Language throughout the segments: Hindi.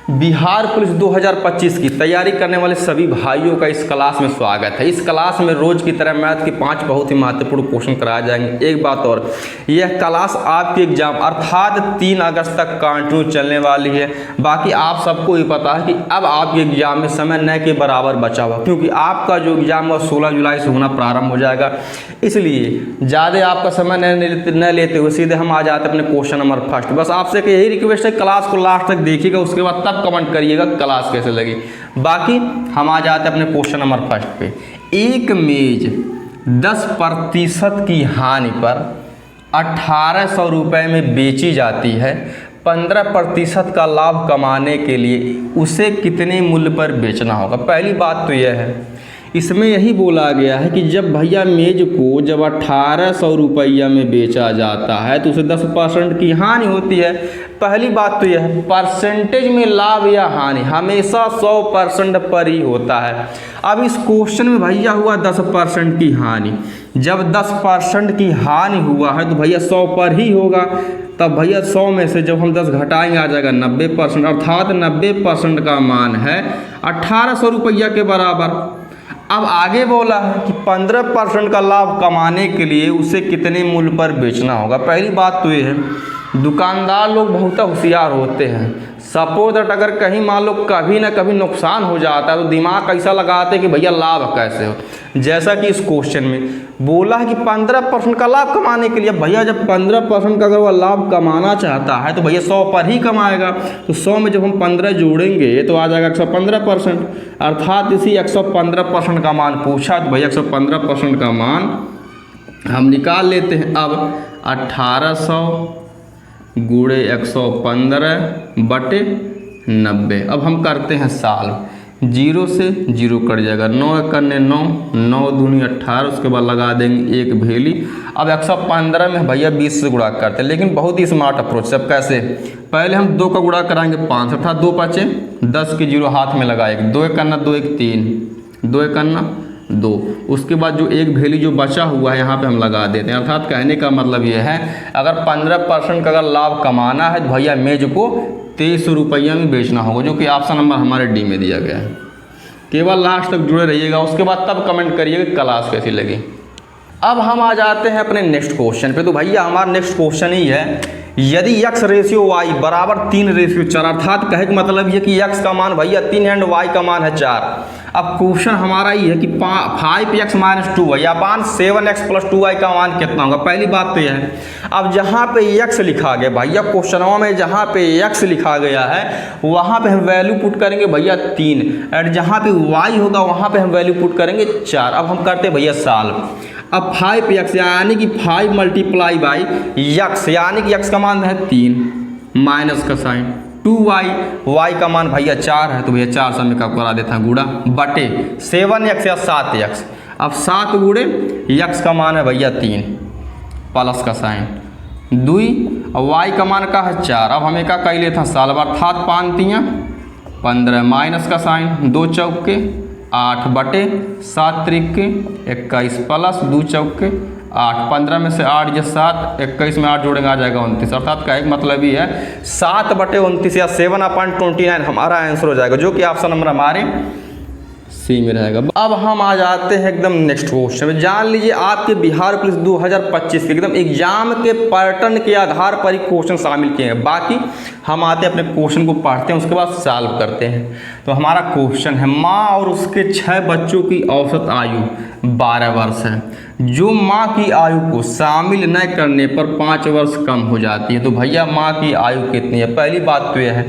बिहार पुलिस 2025 की तैयारी करने वाले सभी भाइयों का इस क्लास में स्वागत है। इस क्लास में रोज की तरह मैथ के 5 बहुत ही महत्वपूर्ण क्वेश्चन कराए जाएंगे। एक बात और, यह क्लास आपके एग्जाम अर्थात 3 अगस्त तक कंटिन्यू चलने वाली है। बाकी आप सबको ही पता है कि अब आपके एग्जाम में समय न के बराबर बचा हुआ, क्योंकि आपका जो एग्जाम है 16 जुलाई से होना प्रारंभ हो जाएगा। इसलिए ज़्यादा आपका समय न लेते हुए सीधे हम आ जाते हैं अपने क्वेश्चन नंबर फर्स्ट। बस आपसे यही रिक्वेस्ट है, क्लास को लास्ट तक देखिएगा, उसके बाद तब कमेंट करिएगा क्लास कैसे लगी। बाकी हम आ जाते हैं अपने क्वेश्चन नंबर फर्स्ट पे। एक मेज 10% की हानि पर 1800 रुपये में बेची जाती है। 15% का लाभ कमाने के लिए उसे कितने मूल्य पर बेचना होगा। पहली बात तो यह है, इसमें यही बोला गया है कि जब भैया मेज को जब 1800 रुपया में बेचा जाता है तो उसे 10% की हानि होती है। पहली बात तो यह है, परसेंटेज में लाभ या हानि हमेशा 100% पर ही होता है। अब इस क्वेश्चन में भैया हुआ 10% की हानि। जब 10% की हानि हुआ है तो भैया 100 पर ही होगा। तब भैया 100 में से जब हम 10 घटाएंगे आ जाएगा 90%, अर्थात 90% का मान है 1800 रुपया के बराबर। अब आगे बोला है कि 15% का लाभ कमाने के लिए उसे कितने मूल्य पर बेचना होगा। पहली बात तो ये है, दुकानदार लोग बहुत होशियार होते हैं। सपोज दैट अगर कहीं मान लो कभी ना कभी नुकसान हो जाता है तो दिमाग कैसा लगाते हैं कि भैया लाभ कैसे हो। जैसा कि इस क्वेश्चन में बोला है कि 15% का लाभ कमाने के लिए, भैया जब 15% का अगर वह लाभ कमाना चाहता है तो भैया 100 पर ही कमाएगा। तो 100 में जब हम 15 जोड़ेंगे तो आ जाएगा 115%, अर्थात इसी 115% का मान पूछा तो भैया 115% का मान हम निकाल लेते हैं। अब 1800 गुणे 115 बटे 90। अब हम करते हैं साल, 0 से 0 कट जाएगा, 9 करने 9, 9 दूनी 18, उसके बाद लगा देंगे एक भेली। अब 115 में भैया 20 से गुणा करते हैं, लेकिन बहुत ही स्मार्ट अप्रोच है। अब कैसे, पहले हम 2 का गुणा कराएंगे 5, अर्थात 2 5 10 के 0 हाथ में लगाएंगे, 2 करना 2 1 3, 2 करना 2। उसके बाद जो एक भेली जो बचा हुआ है यहाँ पे हम लगा देते हैं। अर्थात कहने का मतलब ये है, अगर 15% का अगर लाभ कमाना है तो भैया मेज को 2300 रुपया में बेचना होगा, जो कि ऑप्शन नंबर हमारे डी में दिया गया है। केवल लास्ट तक जुड़े रहिएगा, उसके बाद तब कमेंट करिएगा क्लास कैसी लगी। अब हम आ जाते हैं अपने नेक्स्ट क्वेश्चन पे। तो भैया हमारा नेक्स्ट क्वेश्चन ही है, यदि x रेशियो y बराबर 3 रेशियो 4, अर्थात कहे का मतलब ये कि x का मान भैया 3 एंड y का मान है 4। अब क्वेश्चन हमारा ये है कि 5x - 2y अपान 7x + 2y का मान कितना होगा। पहली बात तो यह है, अब जहाँ पे x लिखा गया भैया क्वेश्चनों में, जहाँ पे x लिखा गया है वहाँ पे हम वैल्यू पुट करेंगे भैया 3, एंड जहाँ पे y होगा वहाँ पे हम वैल्यू पुट करेंगे 4। अब हम करते भैया सॉल्व। अब 5x यानी कि 5 मल्टीप्लाई बाई x यानी कि x का मान है 3, माइनस का साइन 2y, y का मान भैया 4 है तो भैया 4 से मैं करा देता हूँ गुणा, बटे 7x या 7x। अब 7 गुणे x का मान है भैया 3, प्लस का साइन 2, और y का मान का है 4। अब हमें क्या कर लेते हैं सॉल्व, अर्थात 5 3 15, माइनस का साइन 2 चौके 8 बटे 7 त्रिक 21, प्लस 2 चौके 8, 15 में से 8 या 7, 21 में 8 जोड़ेंगे आ जाएगा 29। अर्थात का एक मतलब ही है 7 बटे 29 या 7/29 हमारा आंसर हो जाएगा, जो कि ऑप्शन नंबर हमारे सी में रहेगा। अब हम आ जाते हैं एकदम नेक्स्ट क्वेश्चन में। जान लीजिए आपके बिहार पुलिस 2025 के एकदम एग्जाम के पैटर्न के आधार पर ही क्वेश्चन शामिल किए हैं। बाकी हम आते हैं अपने क्वेश्चन को पढ़ते हैं, उसके बाद सॉल्व करते हैं। तो हमारा क्वेश्चन है, माँ और उसके 6 बच्चों की औसत आयु 12 वर्ष है, जो माँ की आयु को शामिल न करने पर 5 वर्ष कम हो जाती है। तो भैया माँ की आयु कितनी है। पहली बात तो यह है,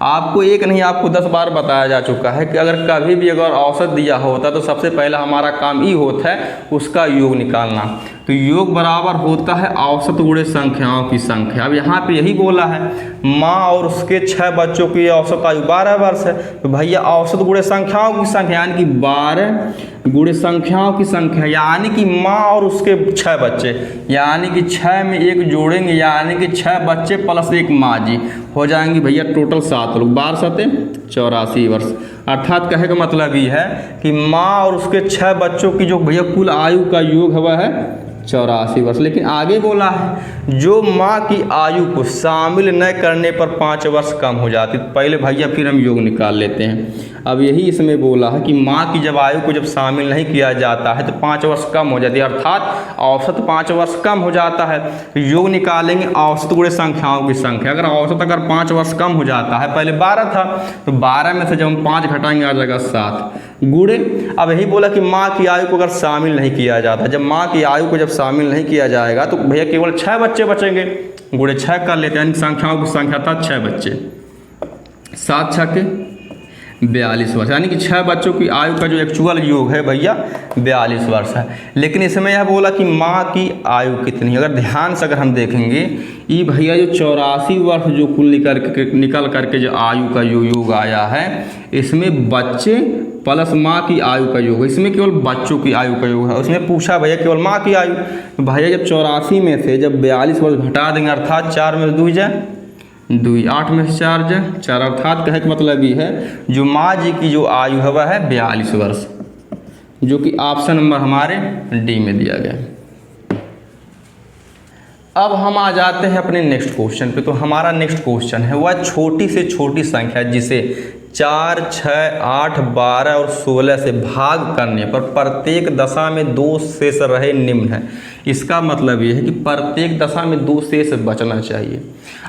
आपको एक नहीं आपको 10 बार बताया जा चुका है कि अगर कभी भी अगर औसत दिया होता तो सबसे पहला हमारा काम ही होता है उसका योग निकालना। तो योग बराबर होता है औसत गुणे संख्याओं की संख्या। अब यहाँ पे यही बोला है, माँ और उसके 6 बच्चों की औसत आयु 12 वर्ष है, तो भैया औसत गुणे संख्याओं की संख्या यानी कि 12 गुणे संख्याओं की संख्या, यानी कि माँ और उसके 6 बच्चे, यानी कि 6 में 1 जोड़ेंगे यानी कि 6 बच्चे प्लस 1 माँ जी, हो जाएंगे भैया टोटल 7 लोग, 12 7 84 वर्ष। अर्थात कहे का मतलब ये है कि माँ और उसके 6 बच्चों की जो भैया कुल आयु का योग हुआ है 84 वर्ष। लेकिन आगे बोला है जो माँ की आयु को शामिल न करने पर 5 वर्ष कम हो जाती। पहले भैया फिर हम योग निकाल लेते हैं। अब यही इसमें बोला है कि माँ की जब आयु को जब शामिल नहीं किया जाता है तो 5 वर्ष कम हो जाती है, अर्थात औसत 5 वर्ष कम हो जाता है। योग निकालेंगे औसत गुणे संख्याओं की संख्या। अगर औसत अगर 5 वर्ष कम हो जाता है, पहले 12 था तो 12 में से जब हम 5 घटाएंगे आ जाएगा 7 गुणे। अब यही बोला कि माँ की आयु को अगर शामिल नहीं किया जाता, जब माँ की आयु को जब शामिल नहीं किया जाएगा तो भैया केवल 6 बच्चे बचेंगे। गुणे 6 कर लेते हैं, यानी संख्याओं की संख्या था 6 बच्चे। 7 छक्के 42 वर्ष, यानी कि 6 बच्चों की आयु का जो एक्चुअल योग है भैया 42 वर्ष है। लेकिन इसमें यह बोला कि माँ की आयु कितनी है। अगर ध्यान से अगर हम देखेंगे ये भैया जो 84 वर्ष जो कुल निकल करके जो आयु का जो योग आया है, इसमें बच्चे प्लस माँ की आयु का योग है। इसमें केवल बच्चों की आयु का योग है। उसमें पूछा भैया केवल माँ की आयु, तो भैया जब 84 में से जब 42 वर्ष घटा देंगे, अर्थात 4 में 2 जाए 2, 8 में से 4 जाए 4, अर्थात कहे का मतलब ये है जो माँ जी की जो आयु है वह है 42 वर्ष, जो कि ऑप्शन नंबर हमारे डी में दिया गया है। अब हम आ जाते हैं अपने नेक्स्ट क्वेश्चन पे। तो हमारा नेक्स्ट क्वेश्चन है वह छोटी से छोटी संख्या जिसे 4, 6, 8, 12 और 16 से भाग करने पर प्रत्येक दशा में 2 शेष रहे निम्न है। इसका मतलब ये है कि प्रत्येक दशा में 2 शेष बचना चाहिए।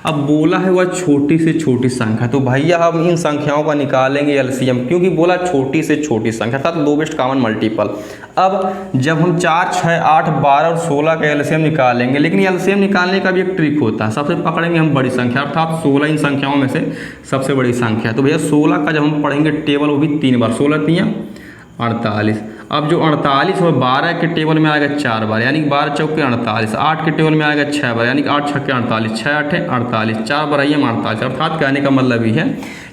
अब बोला है वह छोटी से छोटी संख्या, तो भैया हम इन संख्याओं का निकालेंगे एलसीएम, क्योंकि बोला छोटी से छोटी संख्या था तो लोवेस्ट कॉमन मल्टीपल। अब जब हम 4, 6, 8, 12 और 16 का एलसीएम निकालेंगे, लेकिन एलसीएम निकालने का भी एक ट्रिक होता है। सबसे पकड़ेंगे हम बड़ी संख्या, अर्थात 16 इन संख्याओं में से सबसे बड़ी संख्या। तो भैया 16 का जब हम पढ़ेंगे टेबल वो भी 3 बार, 16 3 48। अब जो 48 और 12 के टेबल में आएगा 4 बार, यानी कि 12 चौके 48। 8 के टेबल में आएगा 6 बार, यानी कि 8 छक्के 48, 6 8 48, 4 बार आइए 48। अर्थात कहने का मतलब ये है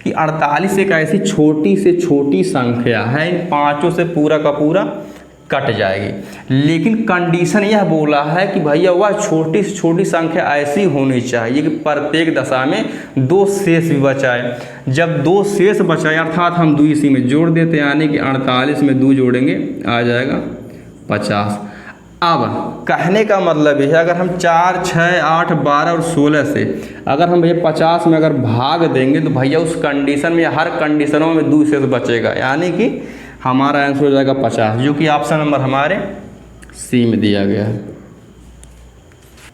कि 48 एक ऐसी छोटी से छोटी संख्या है, इन पाँचों से पूरा का पूरा कट जाएगी। लेकिन कंडीशन यह बोला है कि भैया वह छोटी से छोटी संख्या ऐसी होनी चाहिए कि प्रत्येक दशा में 2 शेष भी बचाए। जब 2 शेष बचाए अर्थात हम 2 इसी में जोड़ देते हैं, यानी कि 48 में 2 जोड़ेंगे आ जाएगा 50। अब कहने का मतलब यह है अगर हम 4, 6, 8, 12 और 16 से अगर हम भैया 50 में अगर भाग देंगे तो भैया उस कंडीशन में हर कंडीशनों में 2 शेष बचेगा, यानी कि हमारा आंसर हो जाएगा 50, जो कि ऑप्शन नंबर हमारे सी में दिया गया है।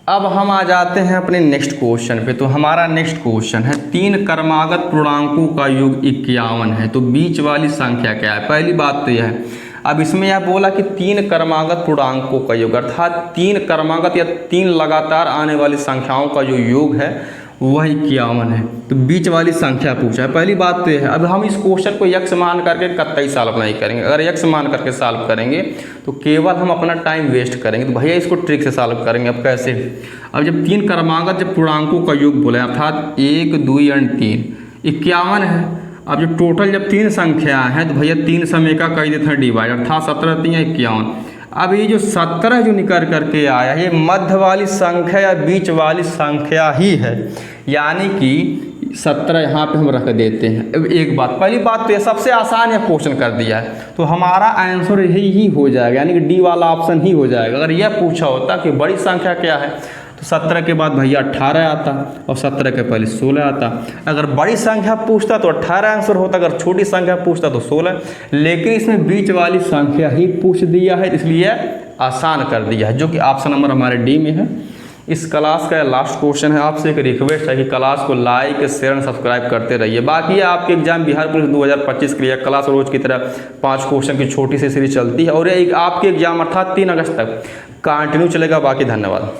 अब हम आ जाते हैं अपने नेक्स्ट क्वेश्चन पे। तो हमारा नेक्स्ट क्वेश्चन है 3 क्रमागत पूर्णांकों का योग 51 है, तो बीच वाली संख्या क्या है। पहली बात तो यह है, अब इसमें यह बोला कि 3 क्रमागत पूर्णांकों का योग, अर्थात 3 क्रमागत या 3 लगातार आने वाली संख्याओं का जो योग है वह 51 है। तो बीच वाली संख्या पूछा है। पहली बात तो यह है, अब हम इस क्वेश्चन को यक्स मान करके कतई सॉल्व नहीं करेंगे। अगर यक्स मान करके सॉल्व करेंगे तो केवल हम अपना टाइम वेस्ट करेंगे। तो भैया इसको ट्रिक से सॉल्व करेंगे। अब कैसे, अब जब 3 क्रमागत जब पूर्णांकों का योग बोले अर्थात 1, 2 और 3 51 है। अब जब टोटल जब 3 संख्या हैं तो भैया 3 समय का कही देते हैं डिवाइड, अर्थात 17 3 51। अब ये जो 17 जो निकल करके आया ये मध्य वाली संख्या या बीच वाली संख्या ही है, यानी कि 17 यहाँ पे हम रख देते हैं। अब एक बात, पहली बात तो ये सबसे आसान है क्वेश्चन कर दिया है, तो हमारा आंसर यही हो जाएगा, यानी कि डी वाला ऑप्शन ही हो जाएगा। अगर यह पूछा होता कि बड़ी संख्या क्या है तो 17 के बाद भैया 18 आता और 17 के पहले 16 आता। अगर बड़ी संख्या पूछता तो 18 आंसर होता, अगर छोटी संख्या पूछता तो 16। लेकिन इसमें बीच वाली संख्या ही पूछ दिया है, इसलिए आसान कर दिया है, जो कि ऑप्शन नंबर हमारे डी में है। इस क्लास का लास्ट क्वेश्चन है। आपसे एक रिक्वेस्ट है कि क्लास को लाइक, शेयर और सब्सक्राइब करते रहिए। बाकी आपके एग्जाम बिहार पुलिस 2025 के लिए क्लास रोज की तरह 5 क्वेश्चन की छोटी सी सीरीज चलती है और ये आपके एग्जाम अर्थात 3 अगस्त तक कंटिन्यू चलेगा। बाकी धन्यवाद।